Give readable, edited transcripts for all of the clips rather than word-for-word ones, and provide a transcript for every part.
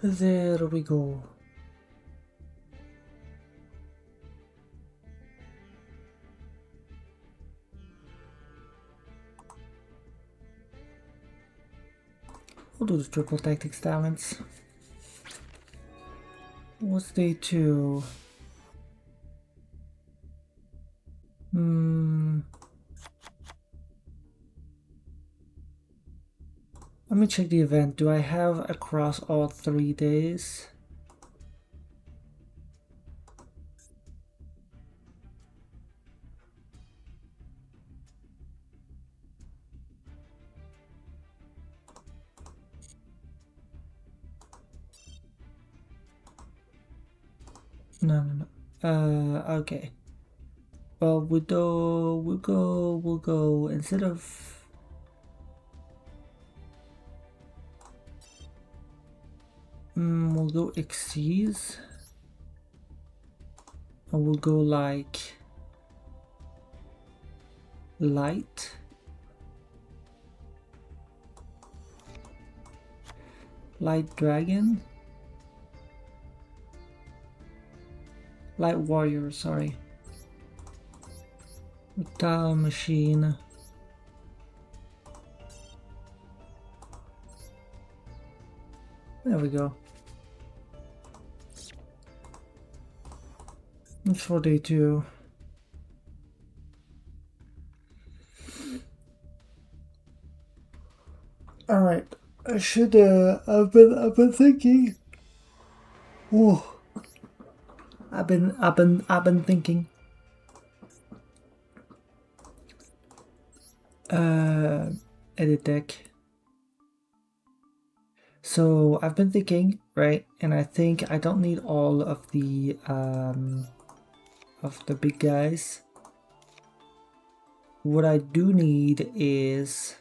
There we go. We'll do the triple tactics talents. What's day 2? Let me check the event. Do I have across all 3 days? No. Okay. Well, we'll go instead of we'll go Xyz, and we'll go like light dragon, light warrior, sorry, tile machine. There we go. It's for day 2. All right. I should. I've been thinking. Whoa. I've been thinking. Edit deck. So I've been thinking, right? And I think I don't need all of the big guys. What I do need is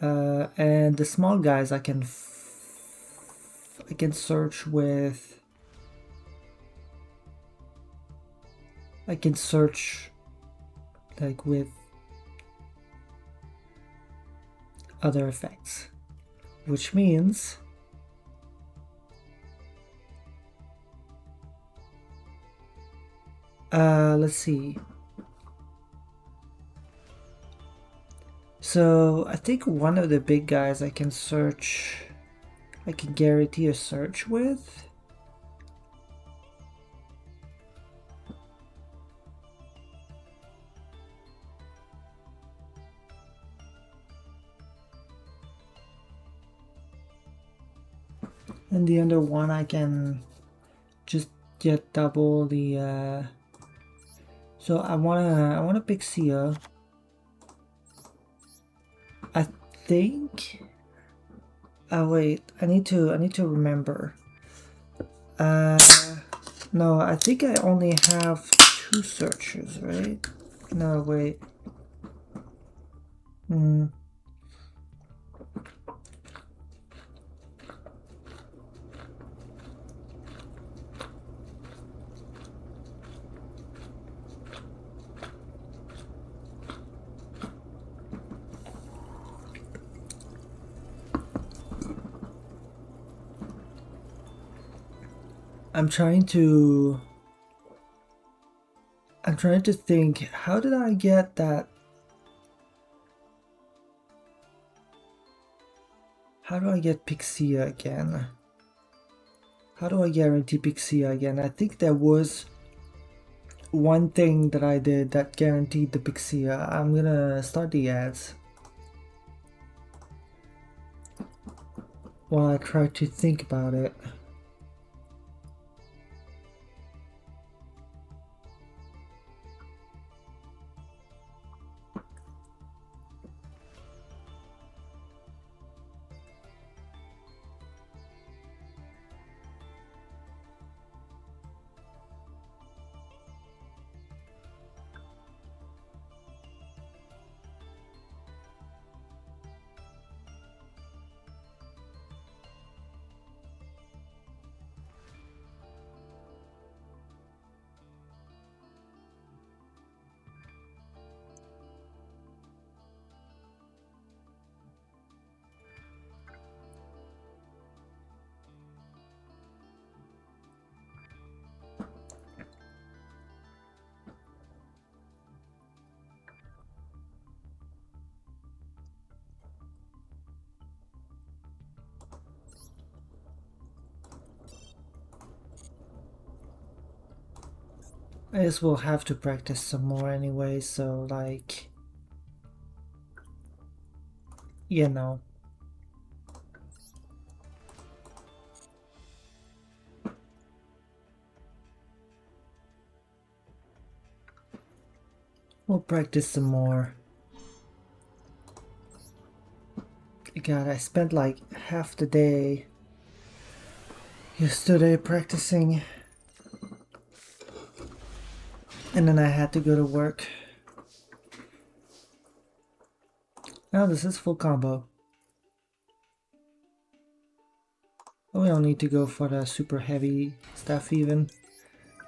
and the small guys I can search with. I can search like with other effects, which means let's see. So I think one of the big guys I can search, I can guarantee a search with. And the other one I can just get double the so I wanna pick Sia. I think wait, I need to remember. No, I think I only have 2 searches, right? No, wait. I'm trying to think, how did I get that? How do I get Pixia again? How do I guarantee Pixia again? I think there was one thing that I did that guaranteed the Pixia. I'm gonna start the ads while I try to think about it. I guess we'll have to practice some more anyway, so like, you know. We'll practice some more. God, I spent like half the day yesterday practicing, and then I had to go to work. Now this is full combo. We don't need to go for the super heavy stuff even.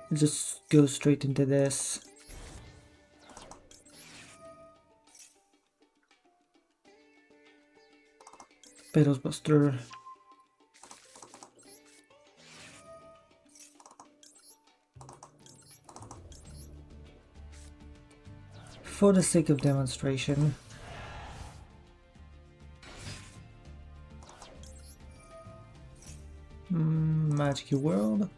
We'll just go straight into this. Pedos Buster. For the sake of demonstration. Magic World.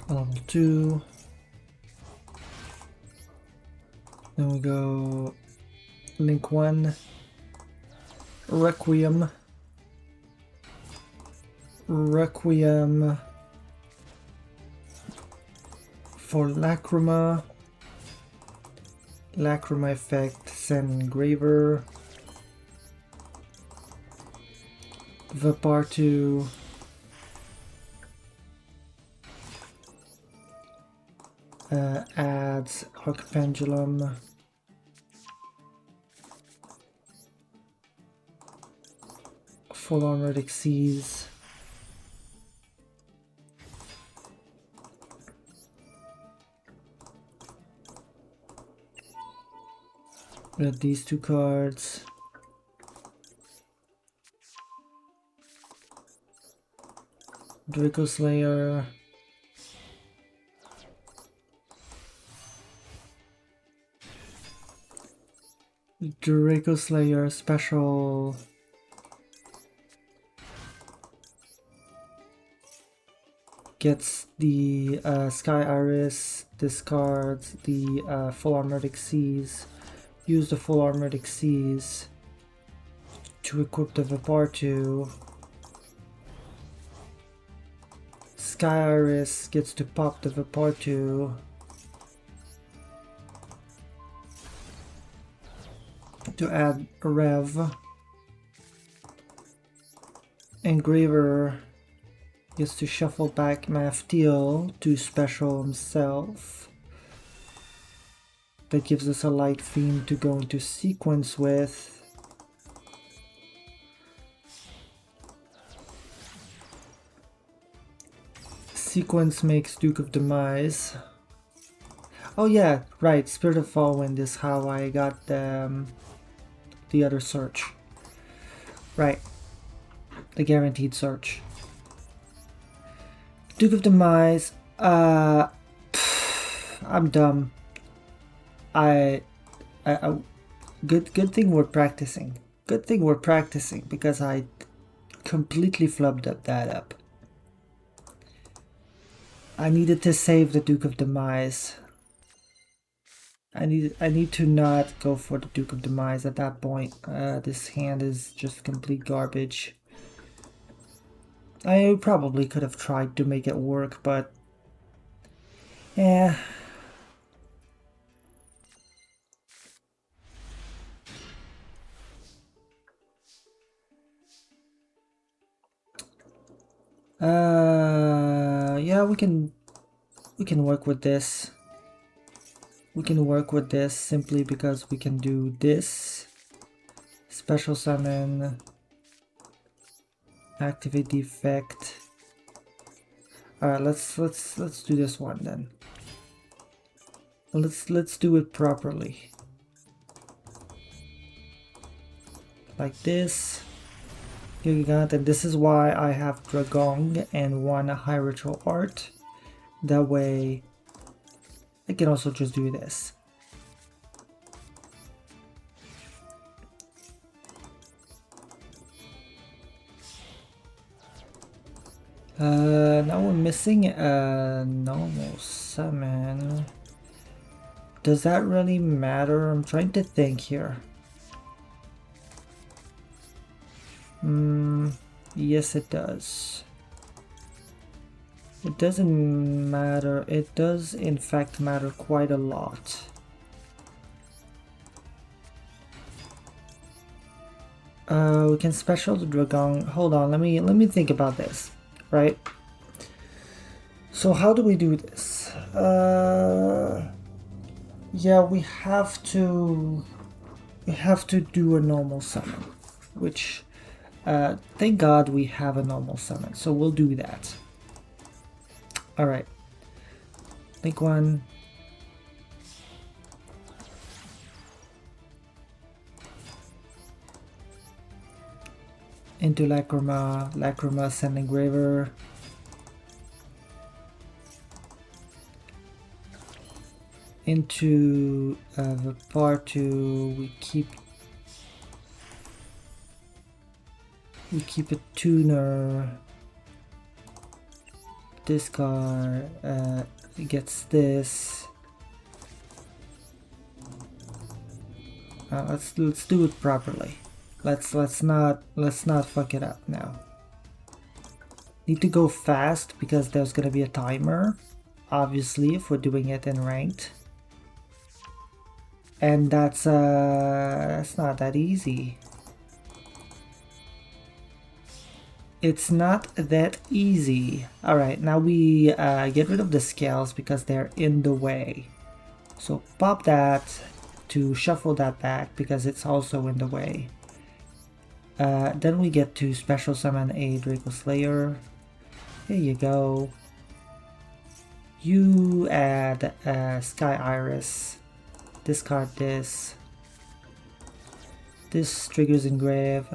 Level 2. Then we go Link 1. Requiem. Requiem for Lacrima. Lacrima effect, Sand Engraver. Vapartu. Adds Archpendulum. Full Armored Xyz. We have these two cards. Draco Slayer. Draco Slayer special. Gets the Sky Iris, discards the Full Armored Xyz. Use the Full Armored Xyz to equip the Vapartu. Sky Iris gets to pop the Vapartu. To add a Rev. Engraver gets to shuffle back Maftiel to special himself. That gives us a light theme to go into sequence with. Sequence makes Duke of Demise. Oh yeah, right, Spirit of Fallwind is how I got the other search. Right, the guaranteed search. Duke of Demise, I'm dumb. Good thing we're practicing. Good thing we're practicing because I completely flubbed that up. I needed to save the Duke of Demise. I need to not go for the Duke of Demise at that point. This hand is just complete garbage. I probably could have tried to make it work, but yeah. Yeah, we can work with this. We can work with this simply because we can do this. Special summon. Activate the effect. Alright, let's do this one then. Let's do it properly. Like this. Gigant, and this is why I have Dragong and one High Ritual Art. That way I can also just do this. Now we're missing a normal summon. Does that really matter? I'm trying to think here. Yes it does. It doesn't matter. It does in fact matter quite a lot. We can special the Dragon. Hold on, let me think about this. Right? So how do we do this? Yeah, we have to do a normal summon, which thank God we have a normal summon, so we'll do that. All right, think one. Into Lacrima, Sand Engraver. Into the part 2, we keep a tuner. Discard gets this. Let's do it properly. Let's not fuck it up now. Need to go fast because there's gonna be a timer, obviously, if we're doing it in ranked. And that's not that easy. It's not that easy. Alright, now we get rid of the scales because they're in the way. So pop that to shuffle that back because it's also in the way. Then we get to special summon a Draco Slayer. Here you go. You add Sky Iris. Discard this. This triggers Engrave.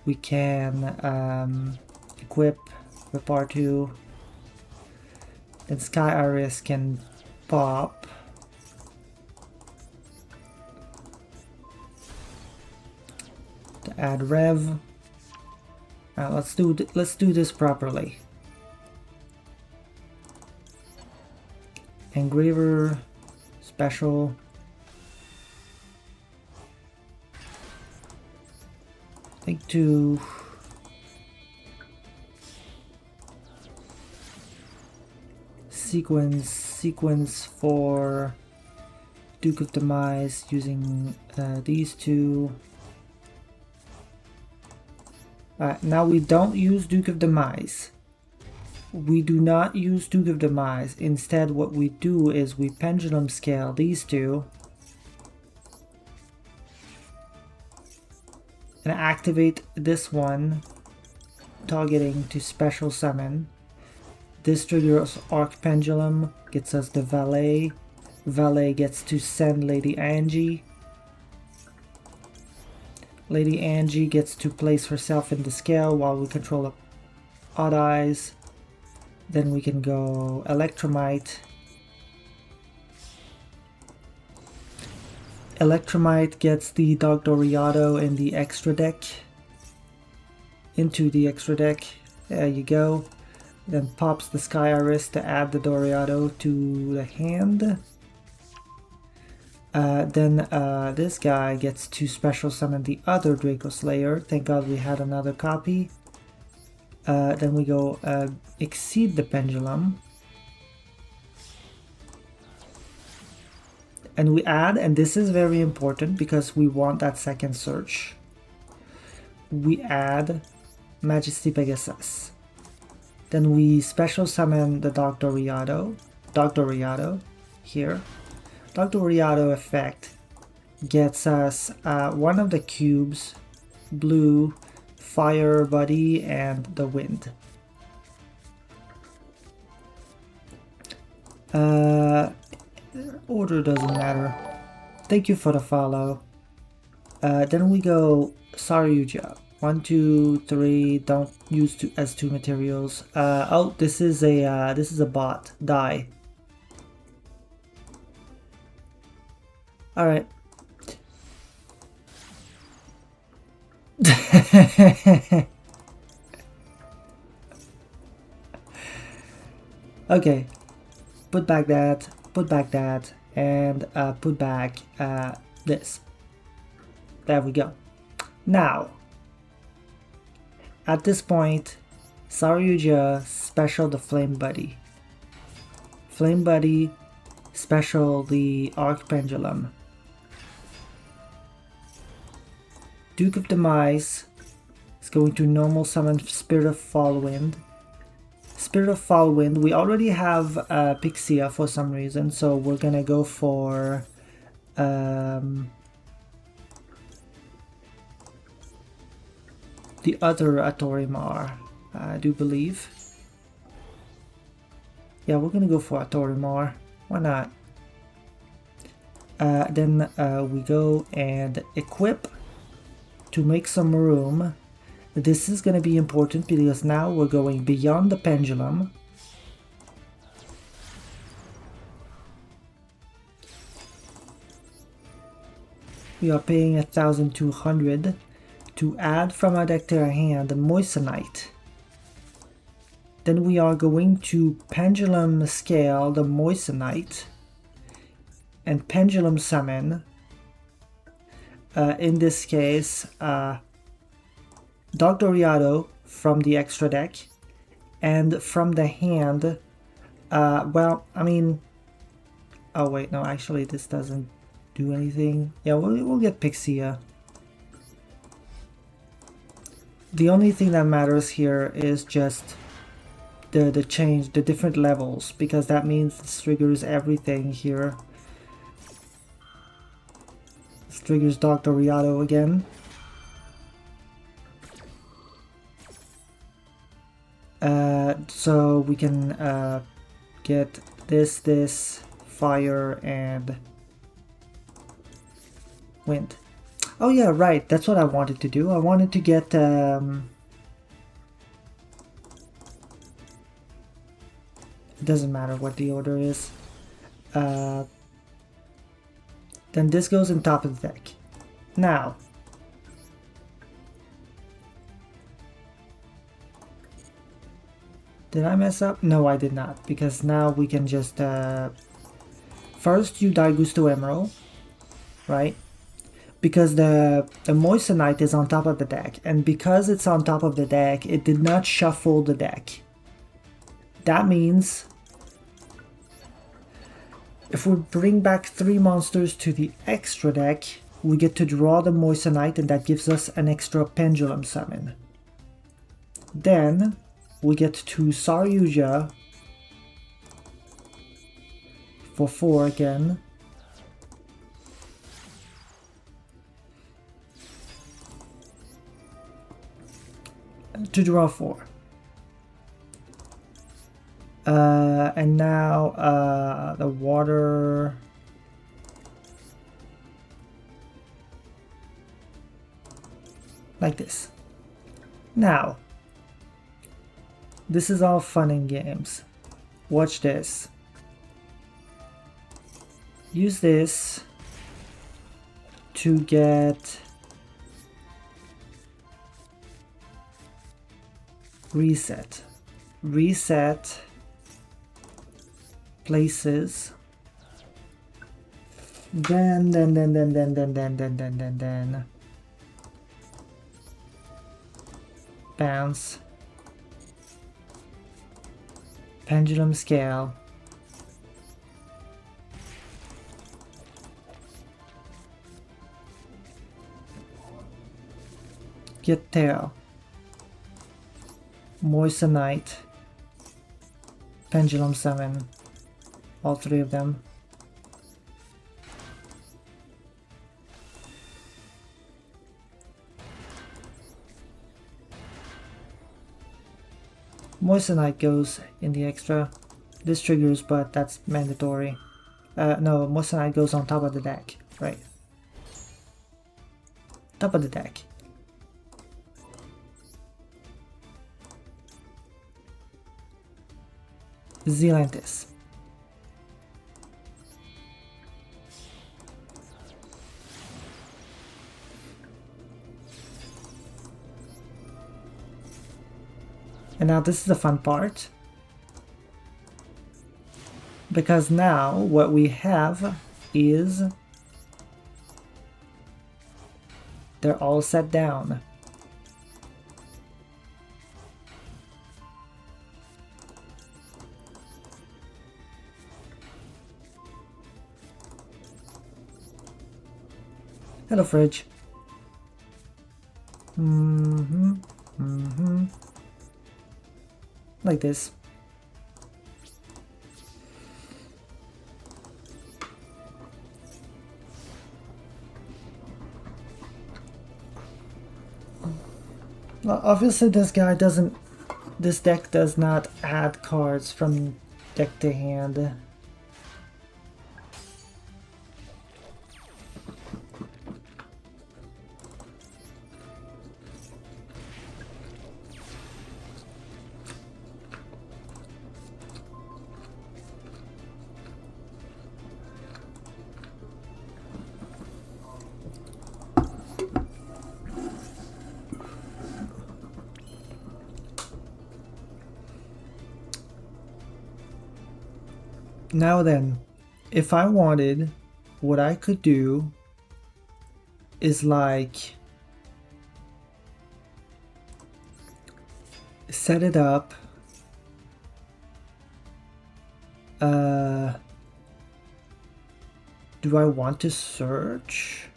We can equip with R2. Then Sky Iris can pop. To add Rev. Let's do this properly. Engraver, special. I think to sequence for Duke of Demise using these two. Now we don't use Duke of Demise. We do not use Duke of Demise. Instead, what we do is we pendulum scale these two and activate this one, targeting to special summon. This triggers Arc Pendulum, gets us the Valet. Valet gets to send Lady Angie. Lady Angie gets to place herself in the scale while we control Odd Eyes. Then we can go Electromite. Electromite gets the Dark Doriado in the extra deck. Into the extra deck. There you go. Then pops the Sky Iris to add the Doriado to the hand. Then this guy gets to special summon the other Draco Slayer. Thank God we had another copy. Then we go Exceed the Pendulum. And we add, and this is very important because we want that second search. We add Majesty Pegasus. Then we special summon the Dark Doriado. Dark Doriado here. Dark Doriado effect gets us one of the cubes, blue, fire buddy, and the wind. Order doesn't matter. Thank you for the follow. Then we go Saryuja. 1, 2, 3. Don't use as two materials. Oh, this is a bot die. Alright. Okay. Put back that, and put back this. There we go. Now, at this point, Saryuja special the Flame Buddy. Flame Buddy special the Arc Pendulum. Duke of Demise is going to normal summon Spirit of Fallwind. Spirit of Fallwind, we already have Pixia for some reason, so we're gonna go for the other Atorimar, I do believe. Yeah, we're gonna go for Atorimar. Why not? Then we go and equip to make some room. This is gonna be important because now we're going beyond the pendulum. We are paying 1,200 to add from our deck to our hand the Moissanite. Then we are going to pendulum scale the Moissanite and pendulum summon. In this case, Dogdoriado from the extra deck, and from the hand, well, I mean, oh wait, no, actually this doesn't do anything. Yeah, we'll get Pixia. The only thing that matters here is just the change, the different levels, because that means this triggers everything here. This triggers Dogdoriado again. So we can get this, fire, and wind. Oh yeah, right, that's what I wanted to do. I wanted to get it doesn't matter what the order is. Then this goes on top of the deck. Now, did I mess up? No, I did not, because now we can just first you die Gusto Emerald, right? Because the Moissanite is on top of the deck, and because it's on top of the deck, it did not shuffle the deck. That means if we bring back 3 monsters to the extra deck, we get to draw the Moissanite, and that gives us an extra pendulum summon. Then we get to Saryuja for 4 again. To draw 4. And now the water. Like this. Now, this is all fun and games. Watch this. Use this to get reset. Reset places. Then bounce. Pendulum scale. Get tail. Moissanite. Pendulum summon. All 3 of them. Moissanite goes in the extra. This triggers, but that's mandatory. No, Moissanite goes on top of the deck. Right. Top of the deck. Zealantis. And now this is the fun part. Because now what we have is they're all set down. Hello, fridge. Like this. Well, obviously this deck does not add cards from deck to hand. Now then, if I wanted, what I could do is like set it up. Do I want to search?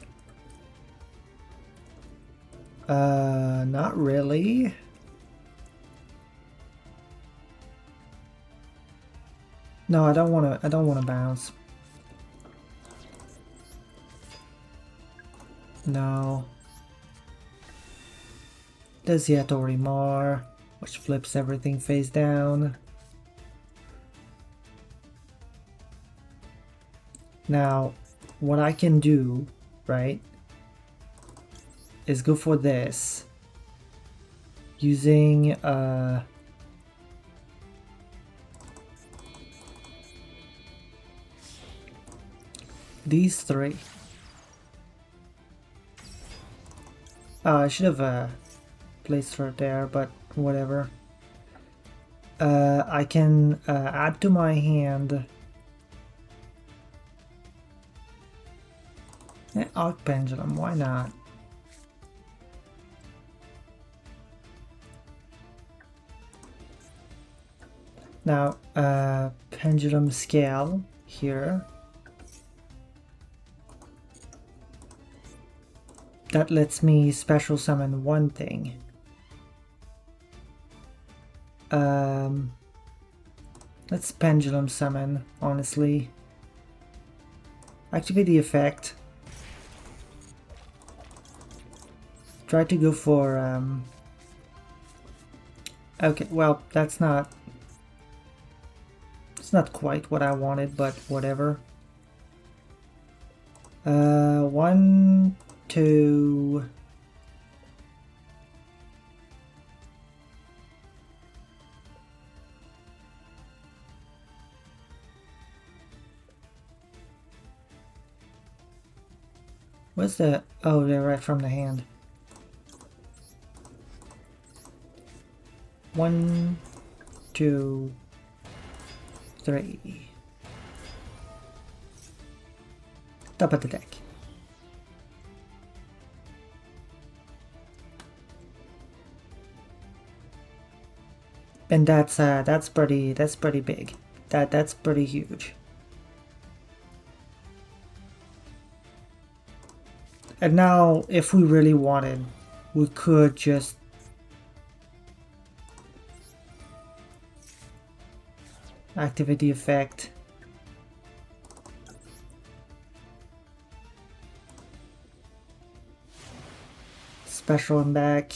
Not really. No, I don't want to bounce. No. There's yet Orimar, which flips everything face down. Now, what I can do, right, is go for this using these three. I should have placed her there, but whatever. I can add to my hand Arc Pendulum, why not? Now, Pendulum Scale here. That lets me special summon one thing. Let's Pendulum Summon, honestly. Activate the effect. Try to go for, okay, well, that's not... It's not quite what I wanted, but whatever. 1, 2... What's the... Oh, they're right from the hand. 1, 2, 3. Top of the deck. And that's pretty big. That's pretty huge. And now, if we really wanted, we could just activate the effect. Special and back.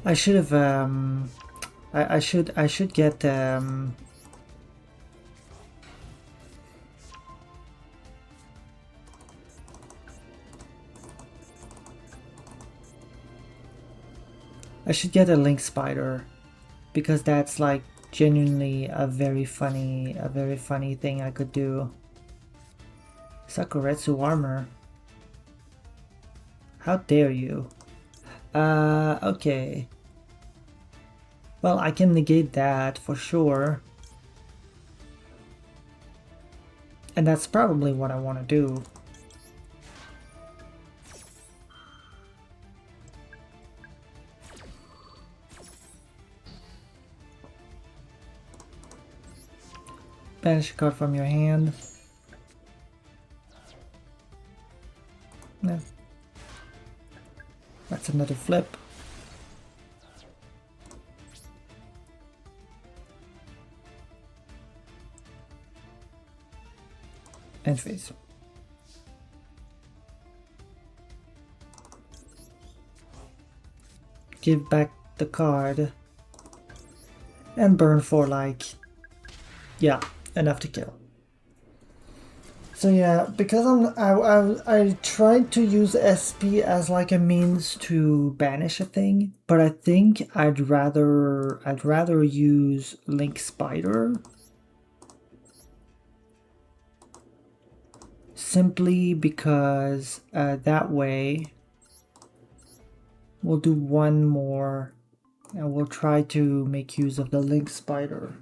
I should have I should get I should get a Link Spider, because that's like genuinely a very funny thing I could do. Sakuretsu armor. How dare you? Okay. Well, I can negate that for sure. And that's probably what I want to do. Banish a card from your hand. No. That's another flip. And face. Give back the card. And burn for like, yeah, enough to kill. So yeah, because I tried to use SP as like a means to banish a thing, but I think I'd rather use Link Spider. Simply because that way we'll do one more and we'll try to make use of the Link Spider.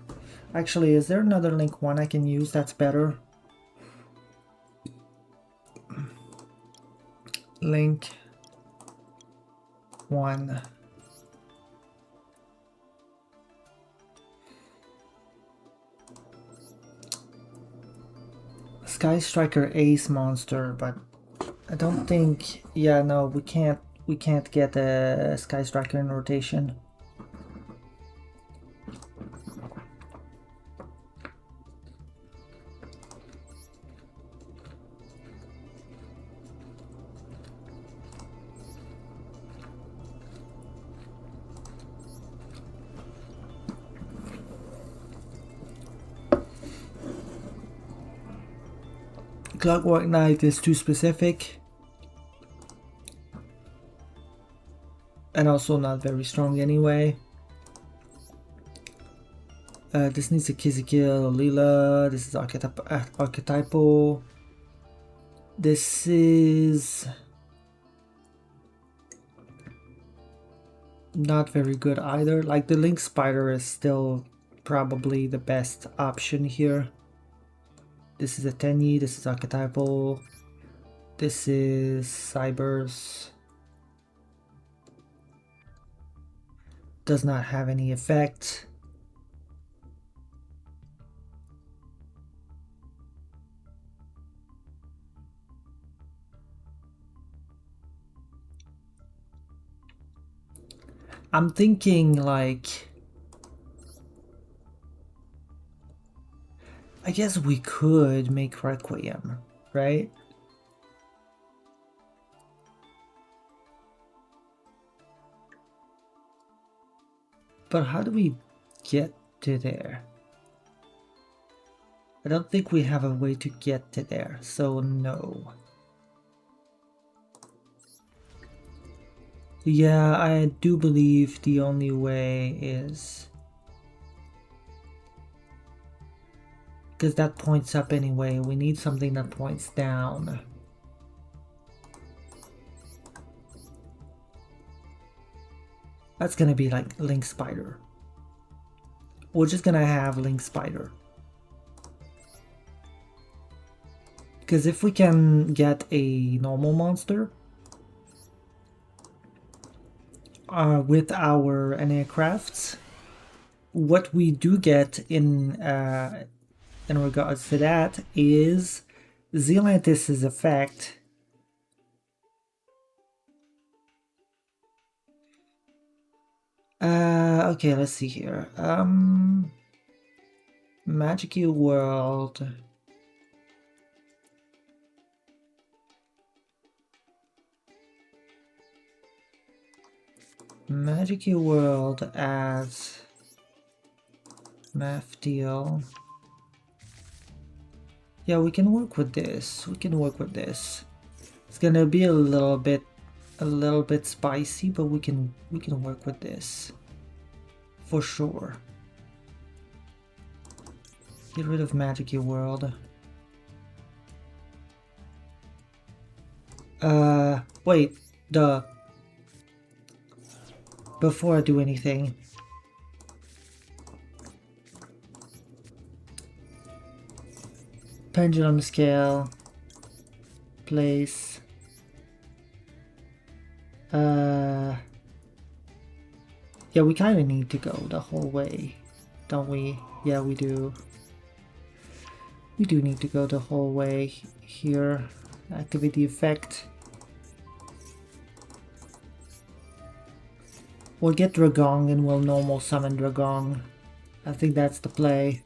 Actually, is there another Link one I can use that's better? Link 1. Sky Striker Ace monster, but I don't think, yeah, no, we can't get a Sky Striker in rotation. Clockwork Knight is too specific and also not very strong anyway. This needs a Kill Leela. This is archetypal. This is not very good either. Like the Link Spider is still probably the best option here. This is a Tenyi, this is archetypal, this is Cybers. Does not have any effect. I'm thinking like, I guess we could make Requiem, right? But how do we get to there? I don't think we have a way to get to there, so no. Yeah, I do believe the only way is... because that points up anyway, we need something that points down. That's gonna be like Link Spider. We're just gonna have Link Spider. Because if we can get a normal monster with our aircrafts, what we do get in regards to that is Zealantis' effect. Okay, let's see here. Magic World. Magic World as math deal. Yeah, we can work with this. We can work with this. It's gonna be a little bit a little bit spicy, but we can work with this for sure. Get rid of Magic Your World. Wait, before I do anything, pendulum scale, place, yeah, we kind of need to go the whole way, don't we? Yeah, we do. We do need to go the whole way here. Activate the effect. We'll get Dragong and we'll normal summon Dragong. I think that's the play.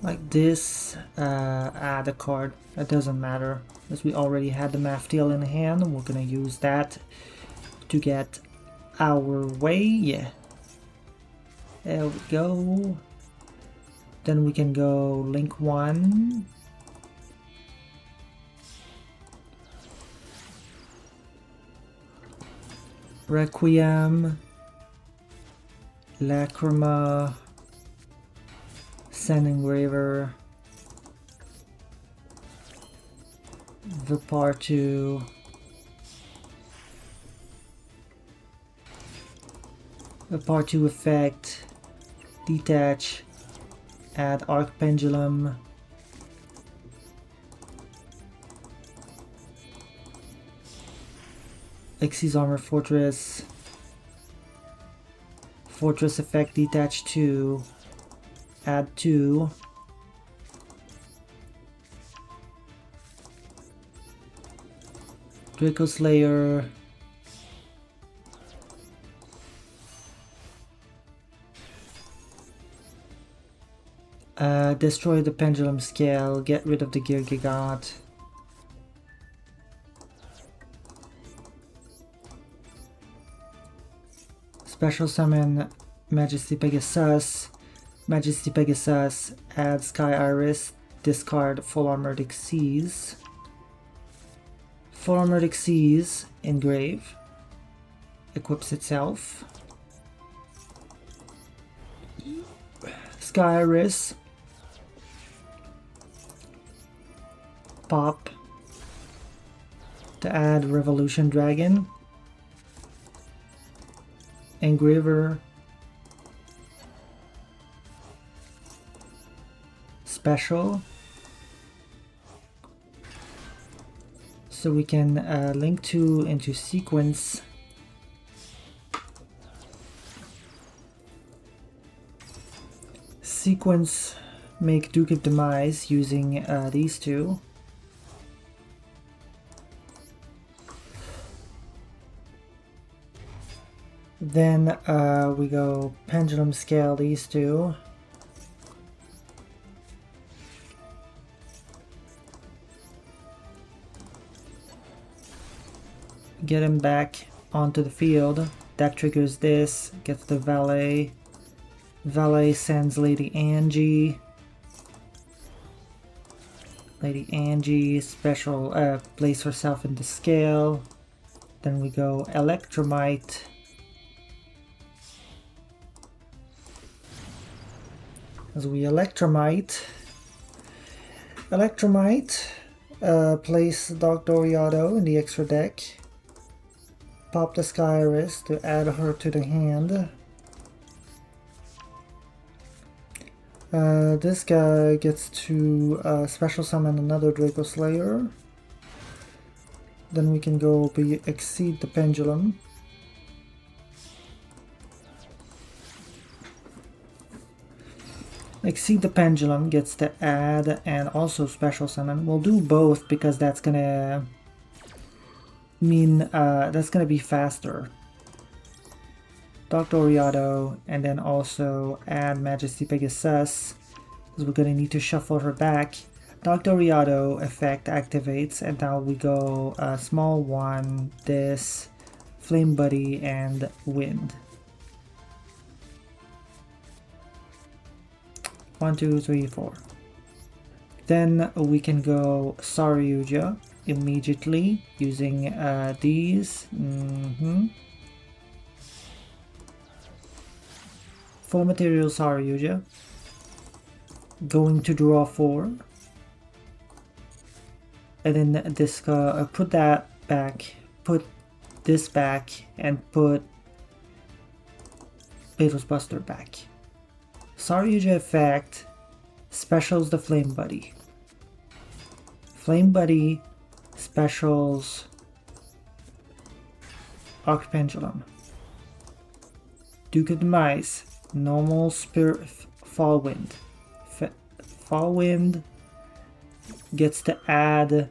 Like this, add a card. It doesn't matter, as we already had the Maftiel in hand. We're gonna use that to get our way. Yeah. There we go. Then we can go link 1. Requiem. Lacrima. Sand Engraver, Vipartu, Vipartu effect, detach, add Arc Pendulum, Xyz Armor Fortress, Fortress effect, detach 2, add 2, Draco Slayer, destroy the Pendulum Scale, get rid of the Girgigot, special summon Majesty Pegasus. Majesty Pegasus, add Sky Iris, discard Full Armored Xyz. Full Armored Xyz, engrave, equips itself. Sky Iris, pop to add Revolution Dragon, engraver, special, so we can link 2 into sequence. Sequence, make Duke of Demise using these 2. Then we go Pendulum Scale these 2. Get him back onto the field. That triggers this, gets the Valet. Valet sends Lady Angie. Lady Angie, special, place herself into scale. Then we go Electromite. As we Electromite, place Dark Doriado in the extra deck. Pop the Sky Iris to add her to the hand. This guy gets to special summon another Draco Slayer. Then we can go exceed the Pendulum. Exceed the Pendulum gets to add and also special summon. We'll do both because that's gonna mean that's gonna be faster. Dr. Oriado, and then also add Majesty Pegasus, because we're gonna need to shuffle her back. Dr. Oriado effect activates, and now we go small one, this, Flame Buddy, and Wind. 1, 2, 3, 4. Then we can go Saryuja immediately using these. Full material Saryuja. Going to draw 4. And then this put that back, put this back, and put Beetle's Buster back. Saryuja effect specials the Flame Buddy. Flame Buddy specials Archpendulum. Duke of the Mice, normal Spirit Fall Wind. Fall Wind gets to add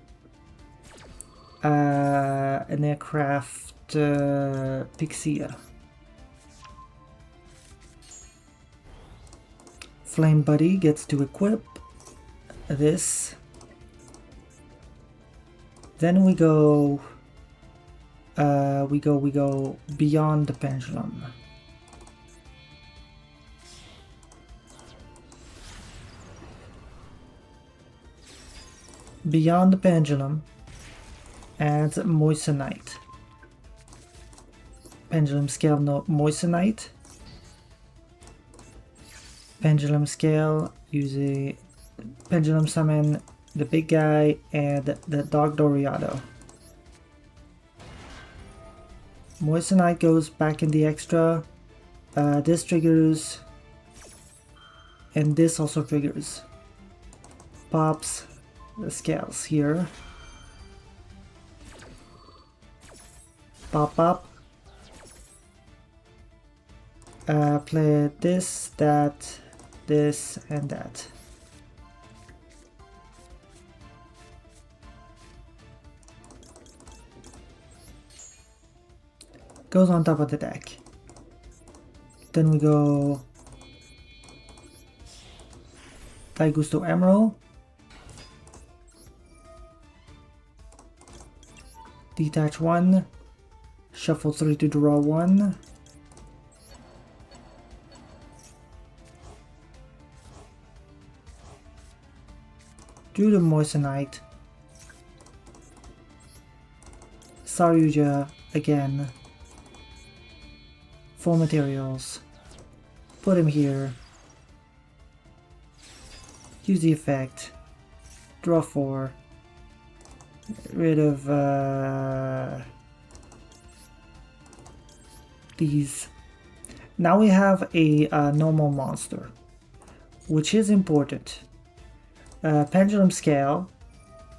an aircraft Pixia. Flame Buddy gets to equip this. Then we go beyond the pendulum. Beyond the pendulum adds Moissanite. Pendulum scale Moissanite. Pendulum scale, use a pendulum summon the big guy and the Dr. Oriado. Moissanite goes back in the extra. This triggers, and this also triggers. Pops the scales here. Pop up. Play this, that, this, and that. Goes on top of the deck. Then we go Daigusto Emerald. Detach 1. Shuffle 3 to draw 1. Do the Moissanite. Saryuja again. Full materials. Put him here. Use the effect. Draw 4. Get rid of these. Now we have a normal monster, which is important. Pendulum scale.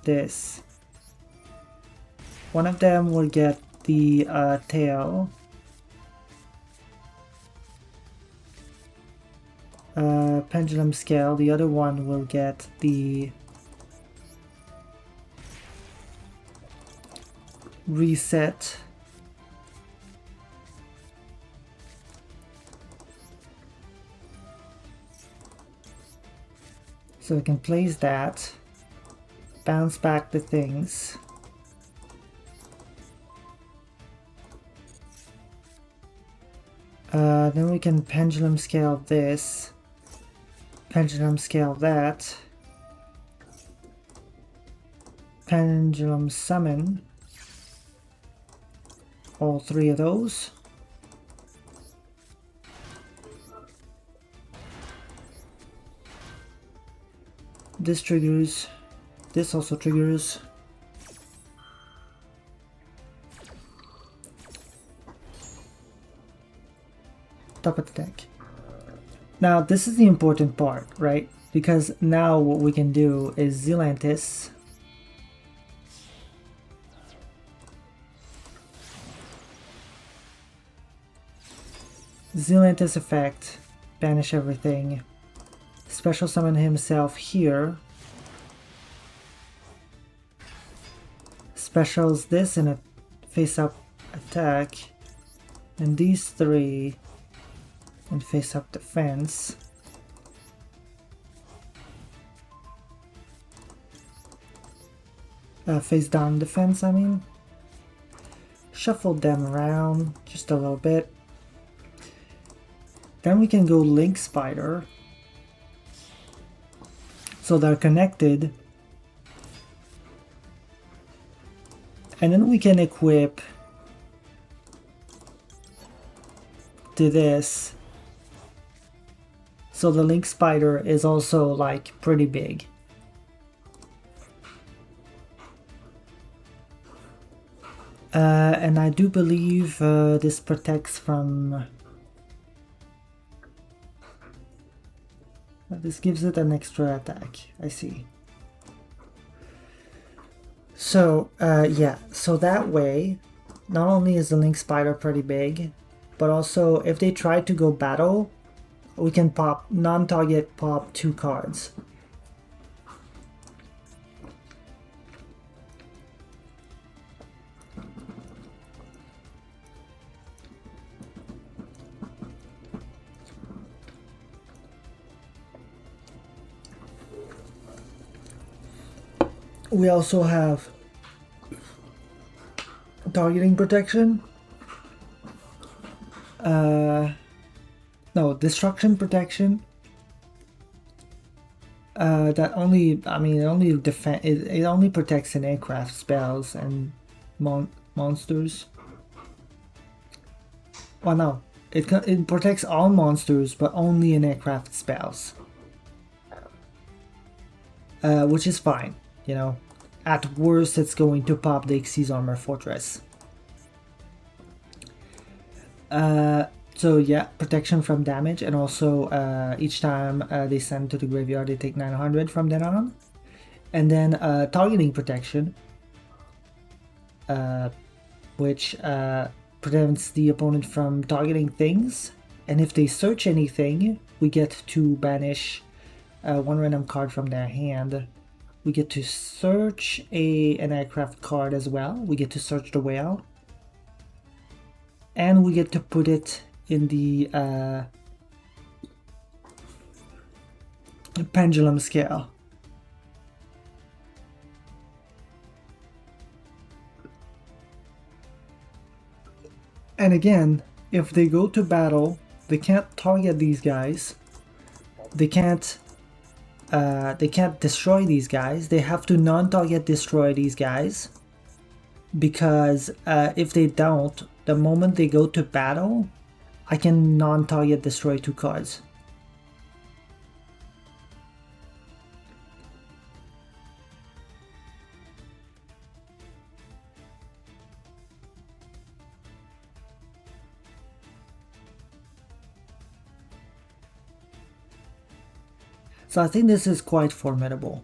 This. One of them will get the tail. Pendulum scale, the other one will get the reset. So we can place that, bounce back the things. Then we can pendulum scale this, pendulum scale that, pendulum summon all 3 of those. This triggers, this also triggers. Top of the deck. Now this is the important part, right? Because now what we can do is Zealantis. Zealantis effect, banish everything. Special summon himself here. Specials this in a face-up attack. And these 3 and face up the fence. Face down the fence, I mean. Shuffle them around just a little bit. Then we can go Link Spider. So they're connected. And then we can equip to this. So the Link Spider is also like pretty big. And I do believe this protects from... This gives it an extra attack, I see. So, yeah, so that way, not only is the Link Spider pretty big, but also if they try to go battle, we can pop, non-target pop 2 cards. We also have targeting protection. No, destruction protection. That only, I mean, it only defend. It only protects an aircraft spells and monsters. Well, no, it protects all monsters, but only in aircraft spells. Which is fine, you know. At worst, it's going to pop the Xyz Armor Fortress. So yeah, protection from damage, and also each time they send to the graveyard, they take 900 from then on. And then targeting protection, which prevents the opponent from targeting things. And if they search anything, we get to banish one random card from their hand. We get to search an aircraft card as well. We get to search the whale. And we get to put it in the pendulum scale. And again, if they go to battle, they can't target these guys. They can't destroy these guys. They have to non-target destroy these guys, because if they don't, the moment they go to battle, I can non-target destroy 2 cards. So I think this is quite formidable.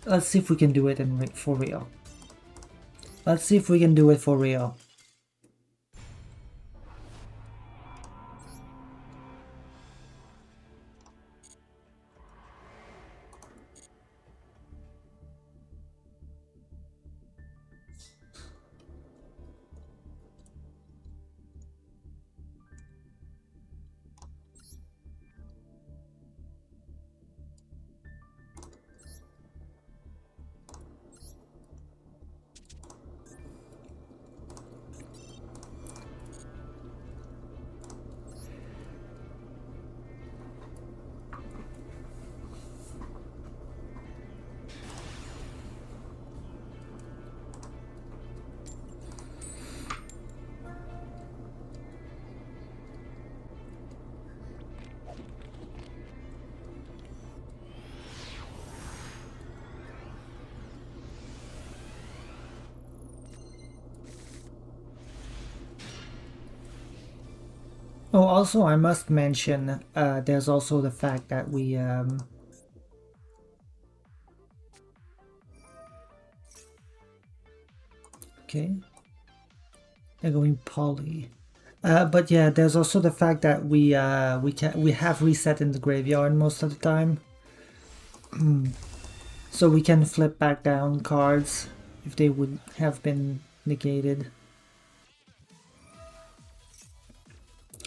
Let's see if we can do it for real. Let's see if we can do it for real. Oh, also I must mention, there's also the fact that we okay, they're going poly. But yeah, there's also the fact that we have reset in the graveyard most of the time, so we can flip back down cards if they would have been negated.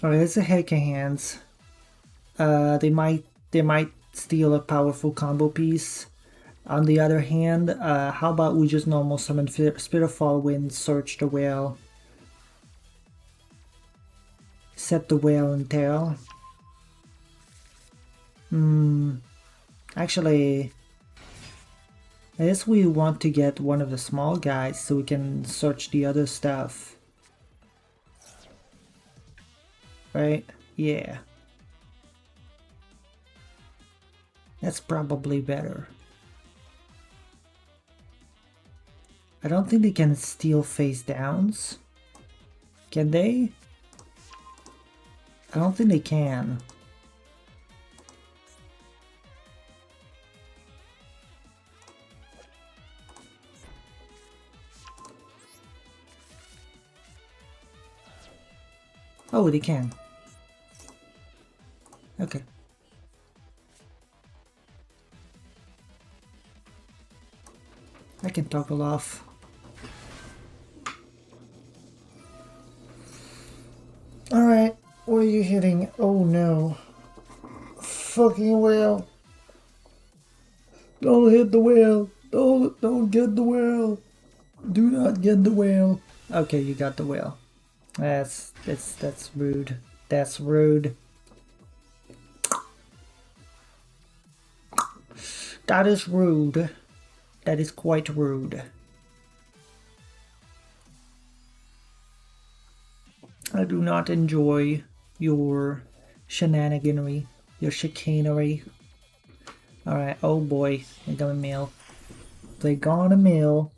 Alright, it's a Heike Hands. They might steal a powerful combo piece. On the other hand, how about we just normal summon Spirit of Fallwind, search the whale, set the whale and tail. Actually, I guess we want to get one of the small guys so we can search the other stuff. Right? Yeah. That's probably better. I don't think they can steal face downs. Can they? I don't think they can. Oh, they can. Okay. I can toggle off. Alright, what are you hitting? Oh no. Fucking whale. Don't hit the whale. Don't get the whale. Do not get the whale. Okay, you got the whale. That's rude. That's rude. That is rude. That is quite rude. I do not enjoy your shenaniganery, your chicanery. Alright, oh boy, they gonna mill. They gonna mill.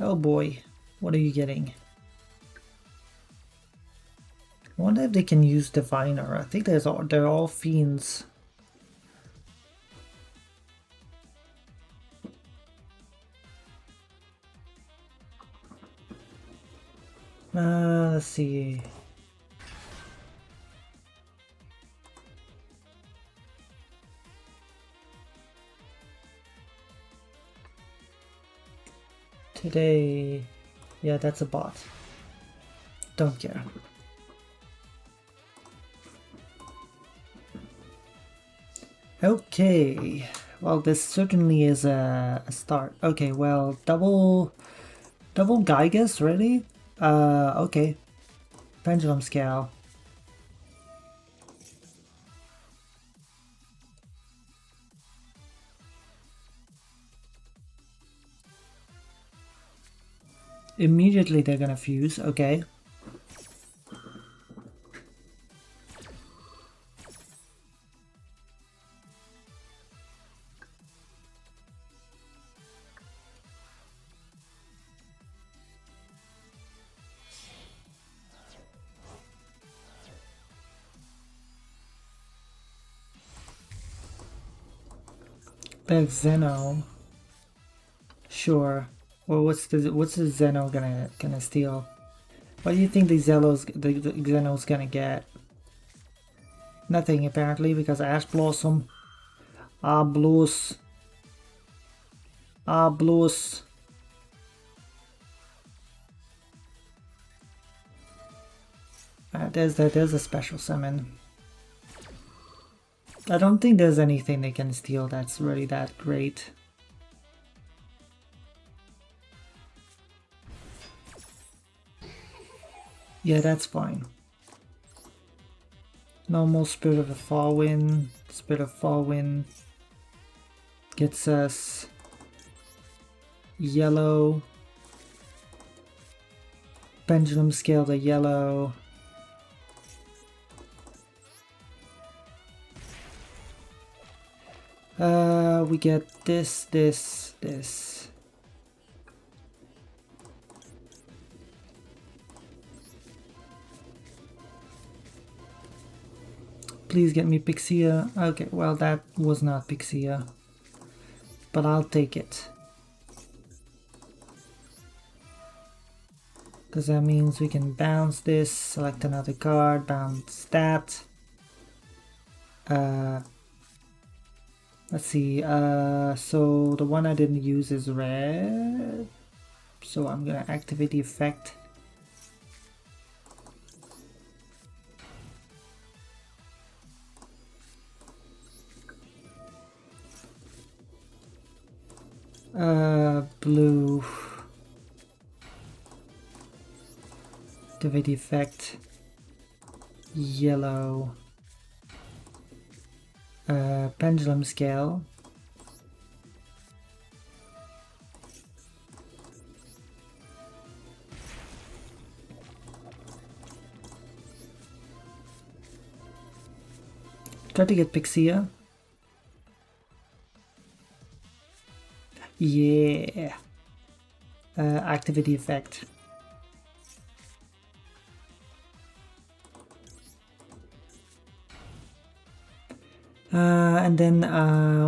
Oh boy, what are you getting? I wonder if they can use Diviner. I think they're all fiends. Let's see. Today, yeah, that's a bot. Don't care. Okay, well, this certainly is a start. Okay, well, double Gygas, really? Okay. Pendulum Scale. Immediately they're gonna fuse, okay. Big Zeno. Sure. Well, what's the Zeno gonna steal? What do you think the Zeno's gonna get? Nothing apparently, because Ash Blossom. Ah, blues. Ah, blues. There's a special summon. I don't think there's anything they can steal that's really that great. Yeah, that's fine. Normal Spirit of the Fallwind. Spirit of Fallwind gets us yellow. Pendulum Scale to yellow. We get this. Please get me Pixia. Okay, well that was not Pixia. But I'll take it. Because that means we can bounce this, select another card, bounce that. Let's see, so the one I didn't use is red. So I'm gonna activate the effect. Blue. Activate the effect. Yellow. Pendulum scale. Try to get Pixia. Yeah. Activate the effect. And then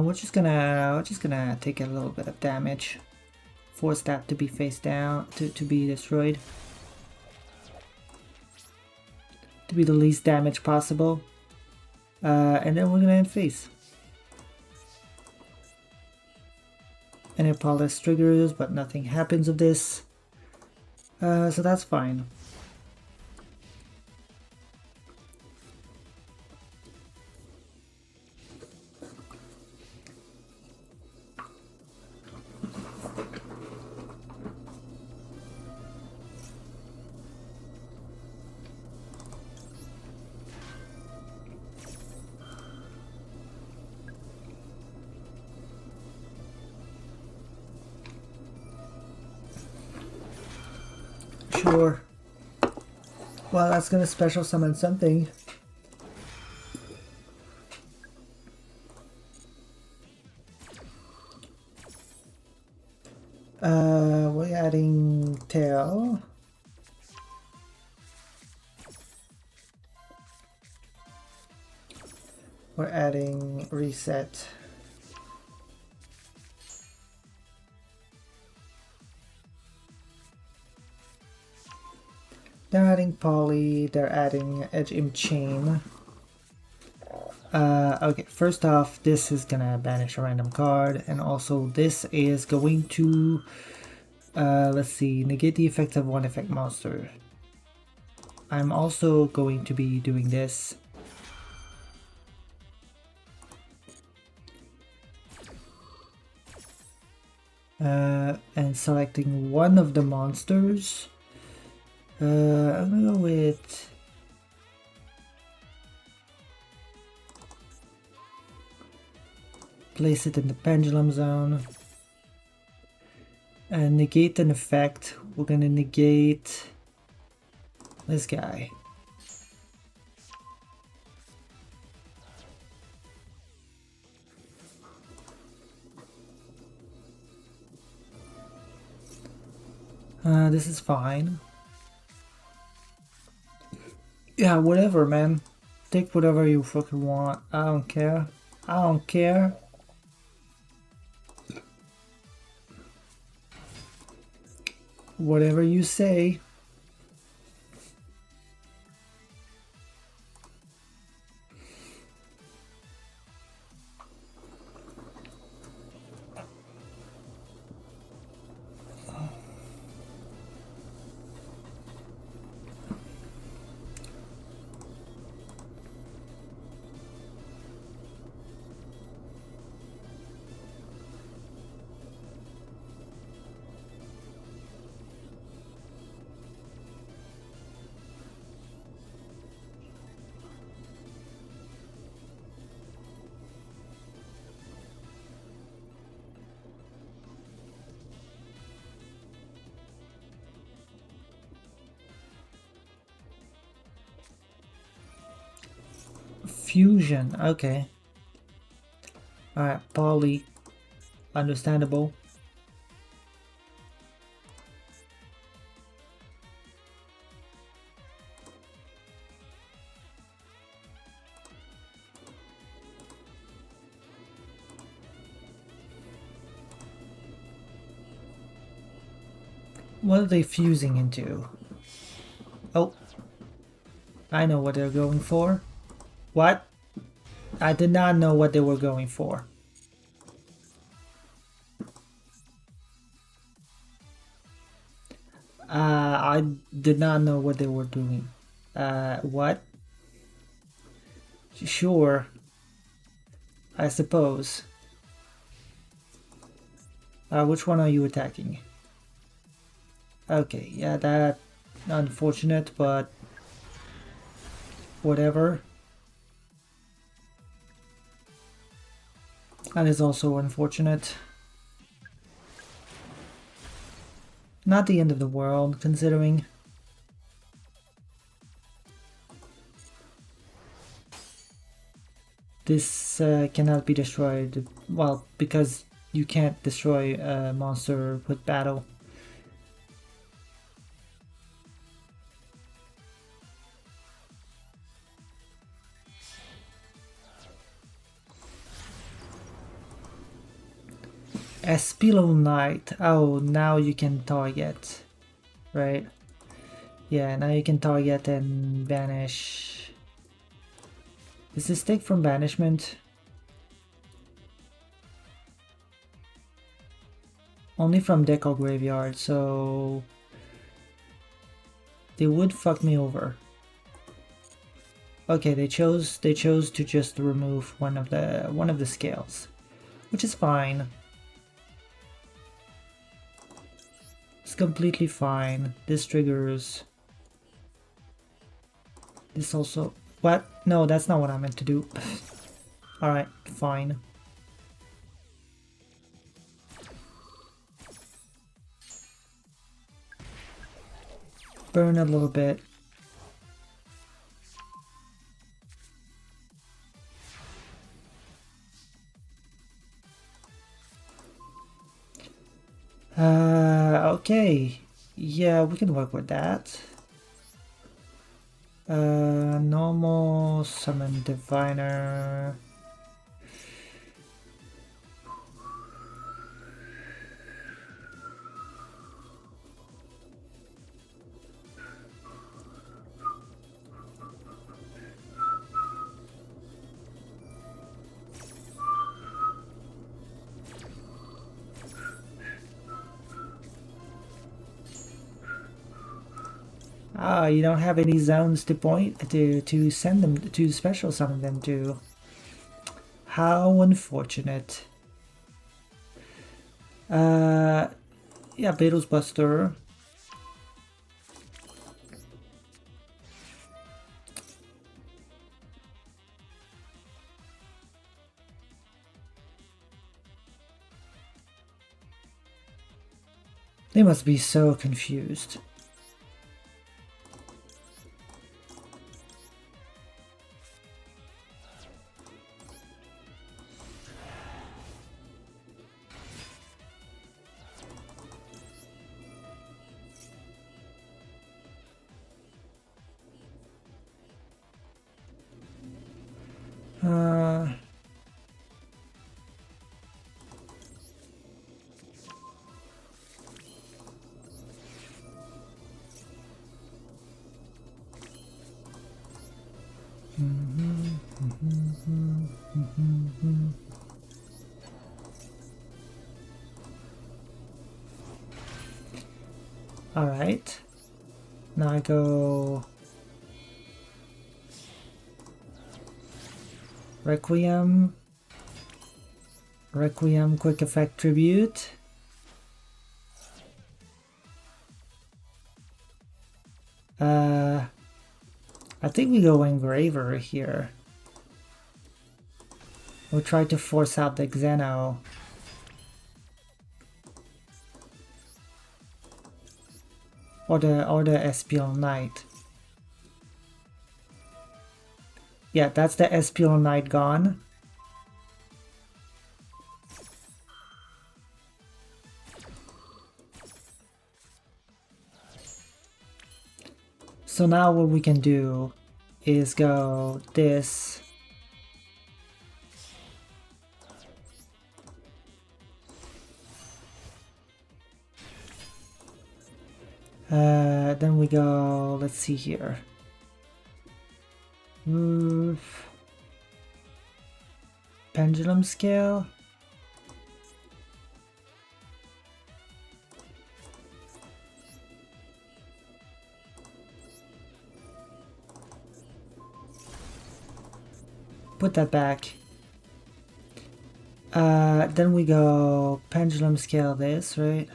we're just gonna take a little bit of damage. Force that to be face down, to be destroyed. To be the least damage possible. And then we're gonna end phase. Annipolis triggers, but nothing happens with this. So that's fine. Sure. Well, that's gonna special summon something. We're adding tail. We're adding reset. They're adding poly, they're adding edge imp chain. Okay, first off, this is gonna banish a random card, and also this is going to, let's see, negate the effect of one effect monster. I'm also going to be doing this. And selecting one of the monsters. I'm gonna go with place it in the pendulum zone and negate an effect. We're gonna negate this guy. This is fine. Yeah, whatever, man. Take whatever you fucking want. I don't care. I don't care. Whatever you say. Fusion, okay. Alright, poly. Understandable. What are they fusing into? Oh, I know what they're going for. What? I did not know what they were going for. I did not know what they were doing. What? Sure. I suppose. Which one are you attacking? Okay, yeah, that unfortunate, but whatever. That is also unfortunate. Not the end of the world, considering. This cannot be destroyed, well, because you can't destroy a monster with battle. Espilo Knight. Oh, now you can target, right? Yeah, now you can target and banish. Is this take from banishment? Only from deck or graveyard, so they would fuck me over. Okay, they chose to just remove one of the scales, which is fine. It's completely fine. This triggers. This also. What? No, that's not what I meant to do. Alright, fine. Burn a little bit. Okay. Yeah, we can work with that. Normal summon diviner. Ah, you don't have any zones to point to send them to special summon them to. How unfortunate. Yeah, Beetle's Buster. They must be so confused. Alright. Now I go Requiem. Requiem Quick Effect Tribute. I think we go Engraver here. We'll try to force out the Xeno. Or the Espial Knight. Yeah, that's the Espial Knight gone. So now what we can do is go this. Then we go, let's see here. Move. Pendulum Scale. put that back. Then we go pendulum scale this, right?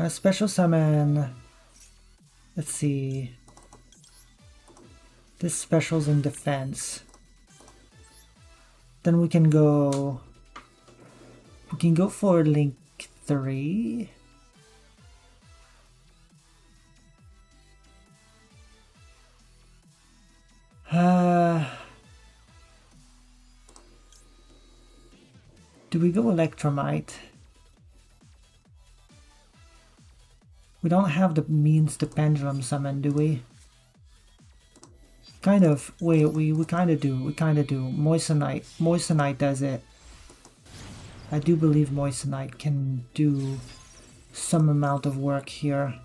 Special summon. Let's see. This special's in defense. Then we can go. We can go for Link 3. Do we go Electromite? We don't have the means to pendulum summon, do we? Kind of. Wait, we kind of do. We kind of do. Moissanite. Moissanite does it. I do believe Moissanite can do some amount of work here.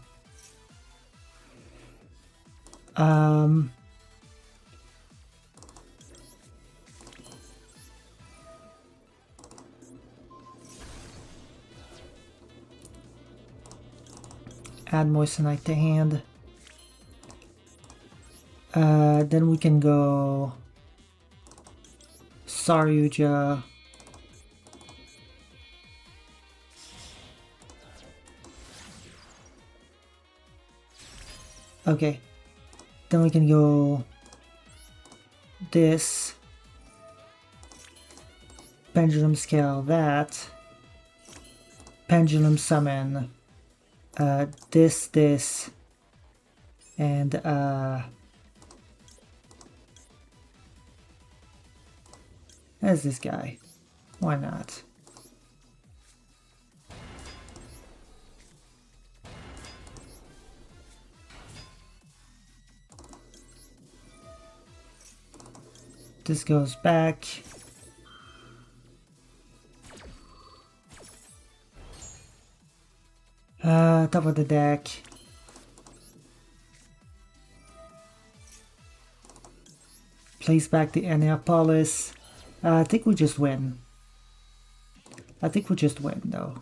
Add Moissanite to hand. Then we can go Saryuja. Okay. Then we can go this. Pendulum scale that. Pendulum summon. This, and as this guy. Why not? This goes back. Top of the deck. Place back the Annapolis. I think we just win. I think we just win, though.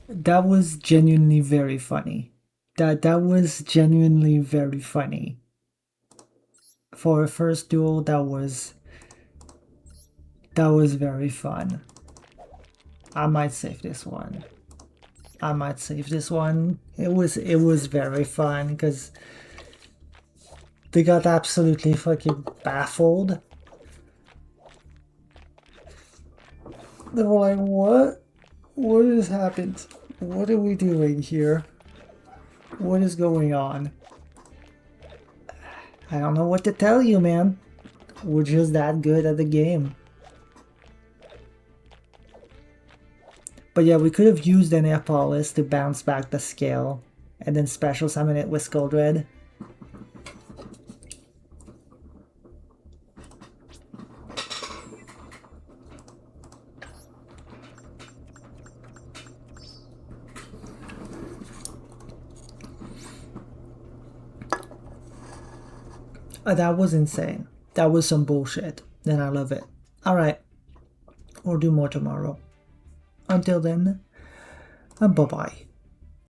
That was genuinely very funny. That was genuinely very funny. For a first duel, that was very fun. I might save this one. I might save this one. It was very fun because they got absolutely fucking baffled. They were like, what? What has happened? What are we doing here? What is going on? I don't know what to tell you, man. We're just that good at the game. But yeah, we could have used Annapolis to bounce back the scale and then special summon it with Skuldred. That was insane. That was some bullshit. Then I love it. Alright. We'll do more tomorrow. Until then, bye-bye.